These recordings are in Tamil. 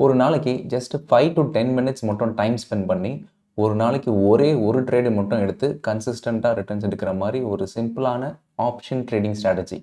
ஒரு நாளைக்கு ஜஸ்ட் 5 to 10 மினிட்ஸ் மட்டும் டைம் ஸ்பெண்ட் பண்ணி, ஒரு நாளைக்கு ஒரே ஒரு ட்ரேடு மட்டும் எடுத்து கன்சிஸ்டன்ட்டா ரிட்டர்ன்ஸ் எடுக்கிற மாரி ஒரு சிம்பிளான option trading strategy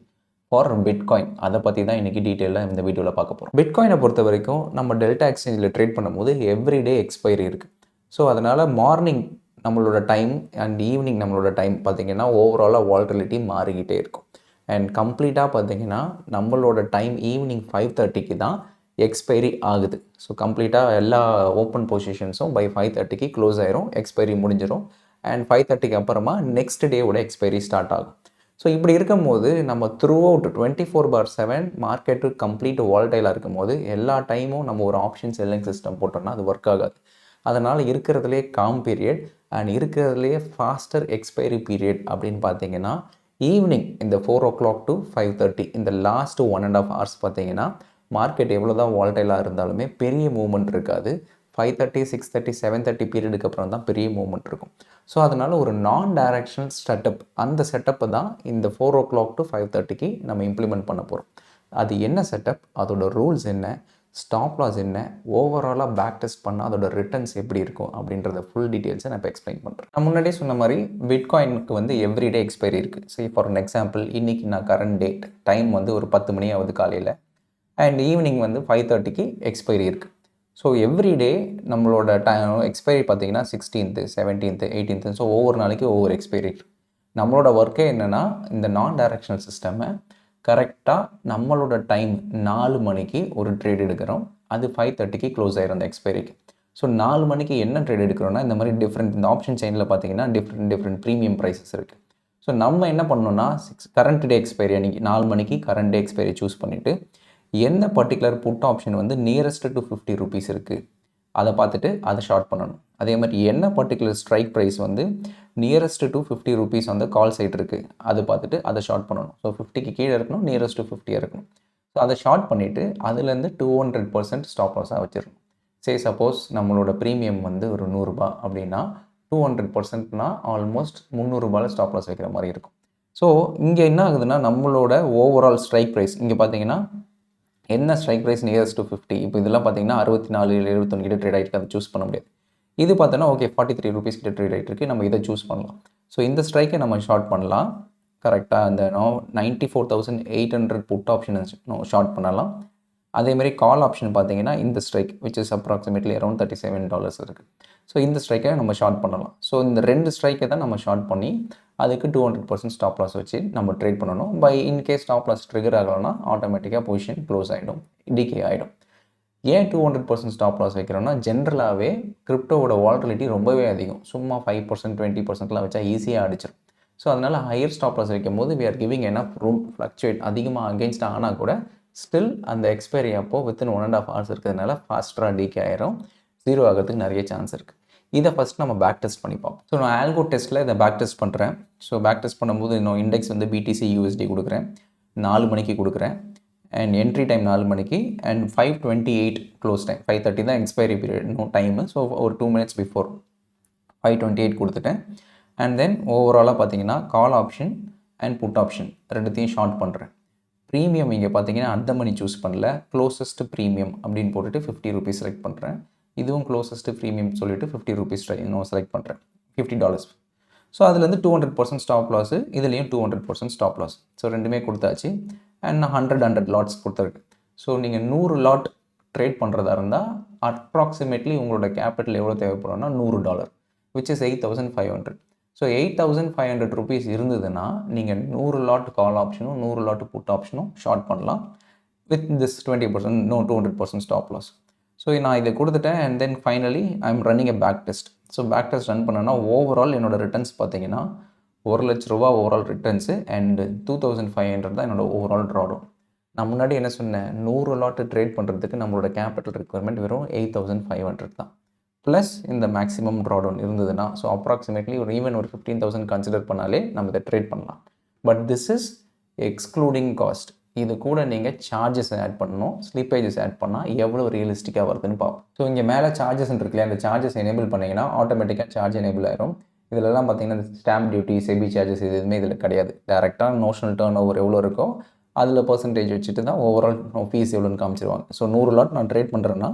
for bitcoin. அத பத்தி தான் இன்னைக்கு டீட்டெயிலா இந்த வீடியோல பார்க்க போறோம். பிட்காயின பொறுத்தவரைக்கும் நம்ம டெல்டா எக்ஸ்சேஞ்சில ட்ரேட் பண்ணும்போது எவ்ரிடே எக்ஸ்பைரி இருக்கு. ஸோ அதனால மார்னிங் நம்மளோட டைம் அண்ட் ஈவினிங் நம்மளோட டைம் பார்த்தீங்கன்னா, ஓவராலா வாலட்டிலிட்டி மாறிக்கிட்டே இருக்கும். அண்ட் கம்ப்ளீட்டா பார்த்தீங்கன்னா, நம்மளோட டைம் ஈவினிங் 5:30க்கு தான் எக்ஸ்பைரி ஆகுது. ஸோ கம்ப்ளீட்டாக எல்லா ஓப்பன் பொசிஷன்ஸும் பை 5:30க்கு க்ளோஸ் ஆயிரும், எக்ஸ்பைரி முடிஞ்சிடும். அண்ட் 5:30க்கு அப்புறமா நெக்ஸ்ட் டேவோட எக்ஸ்பைரி ஸ்டார்ட் ஆகும். ஸோ இப்படி இருக்கும்போது நம்ம த்ரூ அவுட் 24/7 மார்க்கெட்டு கம்ப்ளீட் வாலடைலாக இருக்கும்போது எல்லா டைமும் நம்ம ஒரு ஆப்ஷன் செல்லிங் சிஸ்டம் போட்டோம்னா அது ஒர்க் ஆகாது. அதனால் இருக்கிறதுலே காம் பீரியட் அண்ட் இருக்கிறதுலே ஃபாஸ்டர் எக்ஸ்பைரி பீரியட் அப்படின்னு பார்த்தீங்கன்னா, ஈவினிங் இந்த 4:00 to 5:30 இந்த லாஸ்ட் 1.5 hours பார்த்தீங்கன்னா, மார்க்கெட் எவ்வளோ தான் வாலடைலாக இருந்தாலுமே பெரிய மூவ்மெண்ட் இருக்காது. 5:30, 6:30, 7:30 பீரியடுக்கு அப்புறம் தான் பெரிய மூவ்மெண்ட் இருக்கும். ஸோ அதனால் ஒரு நான் டைரக்ஷனல் செட்டப், அந்த செட்டப்பை தான் இந்த 4:00 to 5:30க்கு நம்ம இம்ப்ளிமெண்ட் பண்ண போகிறோம். அது என்ன செட்டப், அதோட ரூல்ஸ் என்ன, ஸ்டாப் லாஸ் என்ன, ஓவராலாக பேக் டெஸ்ட் பண்ணால் அதோட ரிட்டர்ன்ஸ் எப்படி இருக்கும் அப்படின்றத ஃபுல் டீட்டெயில்ஸை நான் இப்போ எக்ஸ்பிளைன் பண்ணுறேன். நான் முன்னாடியே சொன்ன மாதிரி பிட்காயினுக்கு வந்து எவ்ரிடே எக்ஸ்பைரி இருக்குது. ஸோ ஃபார் அன் எக்ஸாம்பிள் இன்றைக்கி நான் கரண்ட் டேட் டைம் வந்து ஒரு 10 மணி ஆகுது காலையில் அண்ட் ஈவினிங் வந்து 5:30க்கு எக்ஸ்பைரி இருக்குது. ஸோ எவ்ரிடே நம்மளோட எக்ஸ்பைரி பார்த்தீங்கன்னா 16th, 17th, 18th. ஸோ ஒவ்வொரு நாளைக்கு ஒவ்வொரு எக்ஸ்பைரி. நம்மளோட ஒர்க்கே என்னென்னா இந்த நான் டைரக்ஷனல் சிஸ்டமை கரெக்டாக நம்மளோட டைம் 4 மணிக்கு ஒரு ட்ரேட் எடுக்கிறோம். அது 5:30க்கு க்ளோஸ் ஆயிரும் அந்த எக்ஸ்பைரிக்கு. ஸோ 4 மணிக்கு என்ன ட்ரேட் எடுக்கிறோன்னா இந்த மாதிரி டிஃப்ரெண்ட் இந்த ஆப்ஷன் செயினில் பார்த்தீங்கன்னா டிஃப்ரெண்ட் ப்ரீமியம் ப்ரைஸஸ் இருக்குது. ஸோ நம்ம என்ன பண்ணணும்னா கரண்ட் டே எக்ஸ்பைரி அன்றைக்கி 4 மணிக்கு கரண்ட் டே எக்ஸ்பைரி சூஸ் பண்ணிவிட்டு எந்த பர்டிகுலர் புட் ஆப்ஷன் வந்து நியரஸ்ட் டு 50 rupees இருக்குது அதை பார்த்துட்டு அதை ஷார்ட் பண்ணணும். அதே மாதிரி என்ன பர்டிகுலர் ஸ்ட்ரைக் ப்ரைஸ் வந்து நியரஸ்ட் டு 50 rupees வந்து கால் சைட் இருக்குது அதை பார்த்துட்டு அதை ஷார்ட் பண்ணணும். ஸோ 50க்கு கீழே இருக்கணும், நியரஸ்ட் டு 50 இருக்கணும். ஸோ அதை ஷார்ட் பண்ணிவிட்டு அதுலேருந்து 200% ஸ்டாப் லாஸாக வச்சிடணும். சப்போஸ் நம்மளோட ப்ரீமியம் வந்து ஒரு 100 ரூபாய் அப்படின்னா 200%னா ஆல்மோஸ்ட் 300 ரூபாயில் ஸ்டாப் லாஸ் வைக்கிற மாதிரி இருக்கும். ஸோ இங்கே என்ன ஆகுதுன்னா நம்மளோட ஓவரால் ஸ்ட்ரைக் ப்ரைஸ் இங்கே பார்த்தீங்கன்னா என்ன ஸ்ட்ரைக் ப்ரைஸ் நியரஸ்ட் டு 50. இப்போ இதெல்லாம் பார்த்தீங்கன்னா 64, 71 கிட்ட ட்ரேட் ஆகிருக்கு, அதை சூஸ் பண்ண முடியாது. இது பார்த்தோன்னா ஓகே 43 rupees கிட்ட ட்ரேட் ஆகிட்டு இருக்கு, நம்ம இதை சூஸ் பண்ணலாம். ஸோ இந்த ஸ்ட்ரைக்கை நம்ம ஷார்ட் பண்ணலாம். கரெக்டாக அந்த 94,800 புட் ஆப்ஷன் ஷார்ட் பண்ணலாம். அதேமாதிரி கால் ஆப்ஷன் பார்த்தீங்கன்னா இந்த strike which is approximately around $37 இருக்குது. ஸோ இந்த ஸ்ட்ரைக்கை நம்ம ஷார்ட் பண்ணலாம். ஸோ இந்த 2 ஸ்ட்ரைக்கை தான் நம்ம ஷார்ட் பண்ணி அதுக்கு 200% ஸ்டாப் லாஸ் வச்சு நம்ம ட்ரேட் பண்ணணும். By in case stop loss trigger ஆகலைன்னா ஆட்டோமேட்டிக்காக பொசிஷன் க்ளோஸ் ஆகிடும், டிகே ஆகிடும். ஏன் 200% ஸ்டாப் லாஸ் வைக்கிறோன்னா ஜென்ரலாகவே கிரிப்டோவோட வாலட்டிலிட்டி ரொம்பவே அதிகம். சும்மா 5%, 20%லாம் வச்சா ஈஸியாக அடிச்சிடும். ஸோ அதனால் ஹையர் ஸ்டாப் லாஸ் வைக்கும் போது we are giving enough room fluctuate அதிகமாக அகெயின்ஸ்ட் ஆனால் கூட ஸ்டில் அந்த எக்ஸ்பைரி அப்போது வித்தின் 1.5 hours இருக்கிறதுனால ஃபாஸ்ட்டாக டிகே ஆயிரும், ஜீரோ ஆகிறதுக்கு நிறைய சான்ஸ் இருக்குது. இதை ஃபஸ்ட் நம்ம பேக் டெஸ்ட் பண்ணி பார்ப்போம். ஸோ நான் ஆல்கோ டெஸ்ட்டில் இதை பேக் டெஸ்ட் பண்ணுறேன். ஸோ பேக் டெஸ்ட் பண்ணும்போது இன்னும் இண்டெக்ஸ் வந்து BTC USD கொடுக்குறேன், 4 மணிக்கு கொடுக்குறேன். அண்ட் என்ட்ரி டைம் 4 மணிக்கு அண்ட் 5:28 க்ளோஸ் டைம். 5:30 தான் எக்ஸ்பைரி பீரியட் இன்னும் டைமு. ஸோ ஒரு 2 minutes பிஃபோர் 5:28 கொடுத்துட்டேன். அண்ட் தென் ஓவராலாக பார்த்தீங்கன்னா call option and put option ரெண்டுத்தையும் ஷார்ட் பண்ணுறேன். ப்ரீமியம் இங்கே பார்த்தீங்கன்னா அந்த மணி சூஸ் பண்ணல, க்ளோசஸ்ட் ப்ரீமியம் அப்படின்னு போட்டுட்டு 50 rupees செலக்ட் பண்ணுறேன். இதுவும் க்ளோசஸ்ட் ப்ரீமியம் சொல்லிவிட்டு 50 rupees இன்னும் செலக்ட் பண்ணுறேன், $50. ஸோ அதுலேருந்து 200% ஸ்டாப் லாஸு, இதுலேயும் 200% ஸ்டாப் லாஸ். ஸோ ரெண்டுமே கொடுத்தாச்சு. அண்ட் நான் 100 லாட்ஸ் கொடுத்துருக்கேன். ஸோ நீங்கள் 100 லாட் ட்ரேட் பண்ணுறதா இருந்தால் அப்ராக்சிமேட்லி உங்களோட கேபிட்டல் எவ்வளோ தேவைப்படும்னா $100, விச் இஸ் 8,500. ஸோ 8,500 rupees இருந்ததுன்னா நீங்கள் 100 லாட் கால் ஆப்ஷனும் 100 லாட் புட் ஆப்ஷனும் ஷார்ட் பண்ணலாம் with this 20%, 200% stop loss. So நான் இதை கொடுத்துட்டேன். And then finally I am running a back test. So back test run பண்ணேன்னா ஓவரால் என்னோட ரிட்டர்ன்ஸ் பார்த்தீங்கன்னா 1,00,000 ரூபா ஓவரால் ரிட்டர்ன்ஸு அண்ட் 2,500 தான் என்னோட ஓவரால் ட்ராடவுன். நான் முன்னாடி என்ன சொன்னேன், 100 லாட்டு ட்ரேட் பண்ணுறதுக்கு நம்மளோட கேபிட்டல் ரெக்குவயர்மெண்ட் வெறும் 8,500 தான். ப்ளஸ் இந்த மேக்ஸிமம் ட்ராடவுன் இருந்ததுன்னா ஸோ அப்ராக்சிமேட்லி ஒரு ஈவன் ஒரு 15,000 கன்சிடர் பண்ணாலே நம்ம இதை ட்ரேட் பண்ணலாம். But this is excluding cost. இது கூட நீங்கள் சார்ஜஸ் ஆட் பண்ணணும், ஸ்லிப்பேஜஸ் ஆட் பண்ணால் எவ்வளோ ரியலிஸ்டிக்காக வருதுன்னு பார்ப்போம். ஸோ இங்கே மேலே சார்ஜஸ் இருக்குல்லையா, அந்த சார்ஜஸ் எனேபிள் பண்ணிங்கன்னா ஆட்டோமேட்டிக்காக சார்ஜ் எனேபிள் ஆயிரும். இதிலலாம் பார்த்தீங்கன்னா ஸ்டாம்ப் டியூட்டி, செபி சார்ஜஸ் இது எதுவுமே இதில் கிடையாது. டேரெக்டாக நோஷனல் டர்ன் ஓவர் எவ்வளோ இருக்கோ அதில் பர்சன்டேஜ் வச்சுட்டு தான் ஓவரால் ஃபீஸ் எவ்வளோன்னு காமிச்சிருவாங்க. ஸோ 100 லாட் நான் ட்ரேட் பண்ணுறேன்னா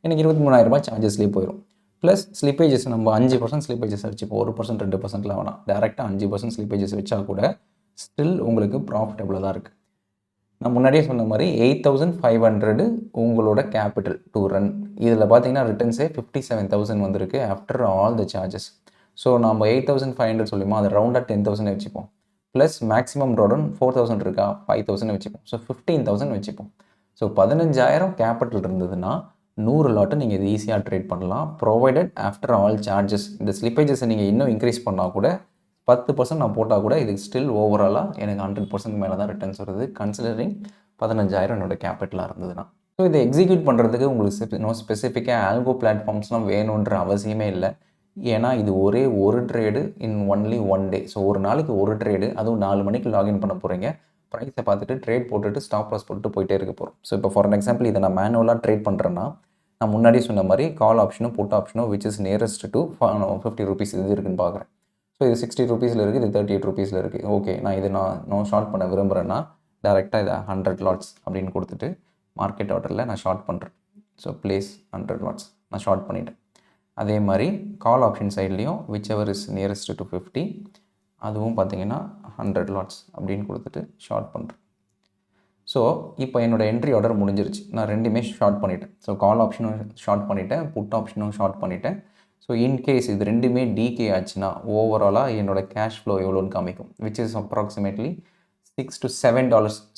எனக்கு 23,000 சார்ஜஸ்லேயே போயிடும். ப்ளஸ் ஸ்லிப்பேஜஸ் நம்ம 5% ஸ்லிப்பேஜஸ் வச்சுப்போம். 1% 2%லாம் வேணாம். டேரெக்டாக 5% ஸ்லிப்பேஜஸ் வச்சா கூட ஸ்டில் உங்களுக்கு ப்ராஃபிட்டபுளாக தான் இருக்குது. நான் முன்னாடியே சொன்ன மாதிரி 8,500 உங்களோட கேபிட்டல் டு ரன். இதில் பார்த்தீங்கன்னா ரிட்டர்ன்ஸே 57,000 வந்திருக்கு after all the charges. So நம்ம 8,500 சொல்லியுமா அதை ரவுண்டாக 10,000 வச்சுப்போம். ப்ளஸ் மேக்ஸிமம் ட்ராடவுன் 4,000 இருக்கா 5,000 வச்சுப்போம். ஸோ 15,000 வச்சுப்போம். ஸோ 15,000 கேபிட்டல் இருந்ததுன்னா 100 லாட்டை நீங்கள் இது ஈஸியாக ட்ரேட் பண்ணலாம். Provided after all charges. இந்த ஸ்லிப்பேஜஸை நீங்கள் இன்னும் இன்க்ரீஸ் பண்ணால் கூட 10% நான் போட்டால் கூட இது ஸ்டில் ஓவராலாக எனக்கு 100% மேலே தான் ரிட்டர்ன்ஸ் வருது. கன்சிடரிங் 15,000 என்னோட கேபிட்டலாக இருந்ததுன்னா. ஸோ இதை எக்ஸிக்யூட் பண்ணுறதுக்கு உங்களுக்கு ஸ்பெசிஃபிக்காக ஆல்கோ பிளாட்ஃபார்ம்ஸ்லாம் வேணுன்ற அவசியமே இல்லை. ஏன்னா இது ஒரே ஒரு trade in only one day. So ஒரு நாளைக்கு ஒரு ட்ரேடு, அதுவும் 4 மணிக்கு லாகின் பண்ண போகிறீங்க. ப்ரைஸை பார்த்துட்டு ட்ரேட் போட்டுட்டு ஸ்டாப் லாஸ் போட்டு போயிட்டே இருக்க போகிறோம். ஸோ இப்போ ஃபார் எக்ஸாம்பிள் இதை நான் மேனுவலாக ட்ரேட் பண்ணுறேன்னா நான் முன்னாடி சொன்ன மாதிரி கால் ஆப்ஷனும் புட் ஆப்ஷனும் which is nearest to 50 rupees இது இருக்குன்னு பார்க்குறேன். ஸோ இது 60 rupeesல இருக்குது, இது 38 rupeesல இருக்குது. ஓகே, நான் இது நான் ஷார்ட் பண்ண விரும்புகிறேன்னா டேரெக்டாக இதை 100 lots அப்படின்னு கொடுத்துட்டு மார்க்கெட் ஆர்டரில் நான் ஷார்ட் பண்ணுறேன். ஸோ ப்ளேஸ் 100 lots நான் ஷார்ட் பண்ணிட்டேன். அதே மாதிரி கால் ஆப்ஷன் சைட்லேயும் which ever is nearest to 50 அதுவும் பார்த்தீங்கன்னா 100 lots அப்படின்னு கொடுத்துட்டு ஷார்ட் பண்ணுறேன். ஸோ இப்போ என்னோடய என்ட்ரி ஆர்டர் முடிஞ்சிருச்சு. நான் ரெண்டுமே ஷார்ட் பண்ணிட்டேன். ஸோ கால் ஆப்ஷனும் ஷார்ட் பண்ணிட்டேன், புட் ஆப்ஷனும் ஷார்ட் பண்ணிட்டேன். ஸோ இன்கேஸ் இது ரெண்டுமே டிகே ஆச்சுன்னா ஓவராலாக என்னோடய கேஷ் ஃப்ளோ எவ்வளோன்னு காமிக்கும். Which is approximately $6 to $7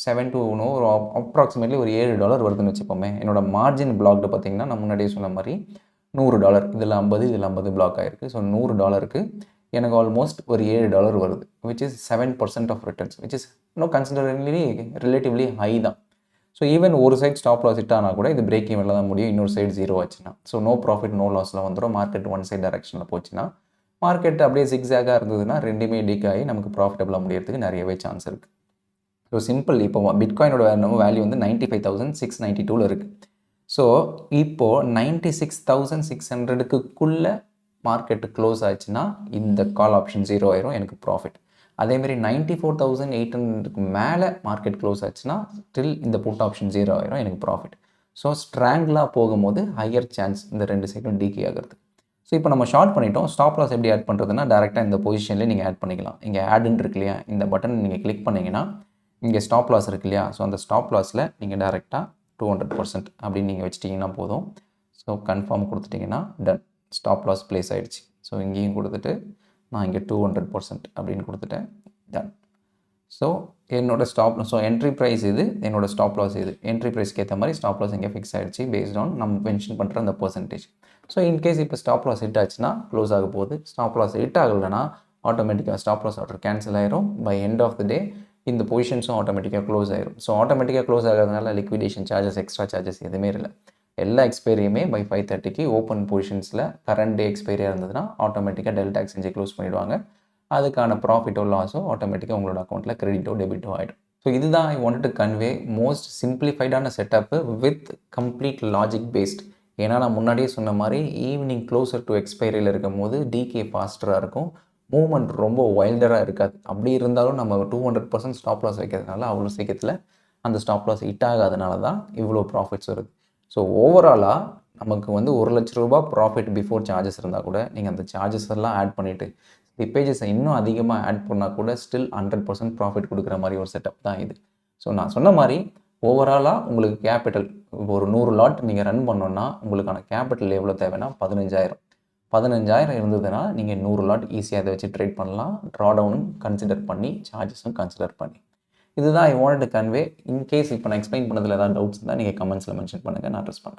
7 to ஒரு அப்ராக்சிமேட்லி ஒரு $7 வருதுன்னு வச்சுப்போமே. என்னோட மார்ஜின் பிளாக்டு பார்த்தீங்கன்னா நான் முன்னாடியே சொன்ன மாதிரி $100, இதில் 50, இதில் 50 பிளாக் ஆகிருக்கு. ஸோ $100க்கு எனக்கு ஆல்மோஸ்ட் ஒரு $7 வருது. Which is 7% of returns, which is இன்னும் கன்சிடரிங்லி ரிலேட்டிவ்லி ஹை தான். ஸோ ஈவன் ஒரு சைட் ஸ்டாப் லாஸ் ஹிட் ஆனால் கூட இது பிரேக் ஈவனில் தான் முடியும். இன்னொரு சைடு 0 ஆச்சுன்னா. ஸோ நோ ப்ராஃபிட் நோ லாஸில் வந்துடும். மார்க்கெட் ஒன் சைட் டைரக்ஷனில் போச்சுன்னா, மார்க்கெட் அப்படியே ஜிக்ஸாகாக இருந்ததுன்னா ரெண்டுமே டிக் ஆகி நமக்கு ப்ராஃபிட்டபுளாக முடியறதுக்கு நிறையவே சான்ஸ் இருக்குது. So simple. இப்போ பிட்காயினோட வேல்யூ வந்து 95,692 இருக்குது. ஸோ இப்போது 96,600க்குள்ளே மார்க்கெட்டு க்ளோஸ் ஆச்சுன்னா இந்த கால் ஆப்ஷன் 0 ஆயிரும், எனக்கு ப்ராஃபிட். அதேமாரி 94,800க்கு மேலே மார்க்கெட் க்ளோஸ் ஆச்சுன்னா ஸ்டில் இந்த புட் ஆப்ஷன் 0 ஆயிரும், எனக்கு ப்ராஃபிட். ஸோ ஸ்ட்ராங்கிளாக போகும்போது ஹையர் சான்ஸ் இந்த ரெண்டு சைடும் டிகே ஆகிறது. ஸோ இப்போ நம்ம ஷார்ட் பண்ணிட்டோம். ஸ்டாப் லாஸ் எப்படி ஆட் பண்ணுறதுன்னா டேரெக்டாக இந்த பொசிஷன்லேயே நீங்கள் ஆட் பண்ணிக்கலாம். இங்கே ஆடுன்னு இருக்கு இல்லையா, இந்த பட்டன் நீங்கள் கிளிக் பண்ணிங்கன்னா இங்கே ஸ்டாப் லாஸ் இருக்கு இல்லையா. ஸோ அந்த ஸ்டாப் லாஸில் நீங்கள் டேரெக்டாக 200% அப்படின்னு நீங்கள் வச்சிட்டிங்கன்னா போதும். ஸோ கன்ஃபார்ம் கொடுத்துட்டிங்கன்னா டன், ஸ்டாப் லாஸ் ப்ளேஸ் ஆகிடுச்சு. ஸோ இங்கேயும் கொடுத்துட்டு நான் இங்கே 200% அப்படின்னு கொடுத்துட்டேன், done. So so entry price இது, என்னோடய ஸ்டாப் லாஸ் இது. என்ட்ரி ப்ரைஸ்க்கு ஏற்ற மாதிரி ஸ்டாப் லாஸ் இங்கே ஃபிக்ஸ் ஆகிடுச்சு பேஸ்ட் ஆன் நம்ம மென்ஷன் பண்ணுற அந்த பர்சன்டேஜ். ஸோ இன்கேஸ் இப்போ ஸ்டாப் லாஸ் ஹிட் ஆச்சுன்னா க்ளோஸ் ஆக போகுது. ஸ்டாப் லாஸ் ஹிட் ஆகலைன்னா ஆட்டோமேட்டிக்காக ஸ்டாப் லாஸ் ஆர்டர் கேன்சல் ஆயிரும். பை எண்ட் ஆஃப் த டே இந்த பொசிஷன்ஸும் ஆட்டோமேட்டிக்காக க்ளோஸ் ஆயிரும். ஸோ ஆட்டோமேட்டிக்காக க்ளோஸ் ஆகிறதுனால லிக்விடேஷன் சார்ஜஸ், எக்ஸ்ட்ரா சார்ஜஸ் எதுவுமே இல்லை. எல்லா எக்ஸ்பைரியுமே பை 5:30க்கு ஓப்பன் பொசிஷன்ஸில் கரண்ட் டே எக்ஸ்பைரியாக இருந்ததுன்னா ஆட்டோமேட்டிக்காக டெல்டாக் செஞ்சு க்ளோஸ் பண்ணிவிடுவாங்க. அதுக்கான ப்ராஃபிட்டோ லாஸோ ஆட்டோமேட்டிக்காக உங்களோட அக்கௌண்ட்டில் கிரெடிட்டோ டெபிட்டோ ஆகிடும். ஸோ இதுதான் I want to convey most சிம்பிளிஃபைடான setup with complete logic based. ஏன்னா நான் முன்னாடியே சொன்ன மாதிரி ஈவினிங் க்ளோசர் டு எக்ஸ்பைரியில் இருக்கும் போது டிகே ஃபாஸ்டராக இருக்கும், மூவ்மெண்ட் ரொம்ப வைல்டராக இருக்காது. அப்படி இருந்தாலும் நம்ம 200% ஸ்டாப் லாஸ் வைக்கிறதுனால அவ்வளோ சீக்கிரத்தில் அந்த ஸ்டாப் லாஸ் ஹிட் ஆகாதனால தான் இவ்வளோ ப்ராஃபிட்ஸ் வருது. ஸோ ஓவராலாக நமக்கு வந்து ₹1,00,000 ப்ராஃபிட் பிஃபோர் சார்ஜஸ் இருந்தால் கூட நீங்கள் அந்த சார்ஜஸ் எல்லாம் ஆட் பண்ணிவிட்டு ஸ்லிப்பேஜஸை இன்னும் அதிகமாக ஆட் பண்ணால் கூட ஸ்டில் 100% ப்ராஃபிட் கொடுக்குற மாதிரி ஒரு செட்டப் தான் இது. ஸோ நான் சொன்ன மாதிரி ஓவராலாக உங்களுக்கு கேபிட்டல் ஒரு 100 லாட் நீங்கள் ரன் பண்ணோன்னா உங்களுக்கான கேபிட்டல் எவ்வளோ தேவைன்னா 15,000 இருந்ததுன்னா நீங்கள் 100 லாட் ஈஸியாக அதை வச்சு ட்ரேட் பண்ணலாம். ட்ராடவுனும் கன்சிடர் பண்ணி சார்ஜஸும் கன்சிடர் பண்ணி. இதுதான் I want to convey. In case இப்போ நான் எக்ஸ்பிளைன் பண்ணதில் ஏதாவது டவுட்ஸ் இருந்தால் நீங்கள் கமெண்ட்ஸில் மென்ஷன் பண்ணுங்கள், நான் அட்ரஸ் பண்ணுறேன்.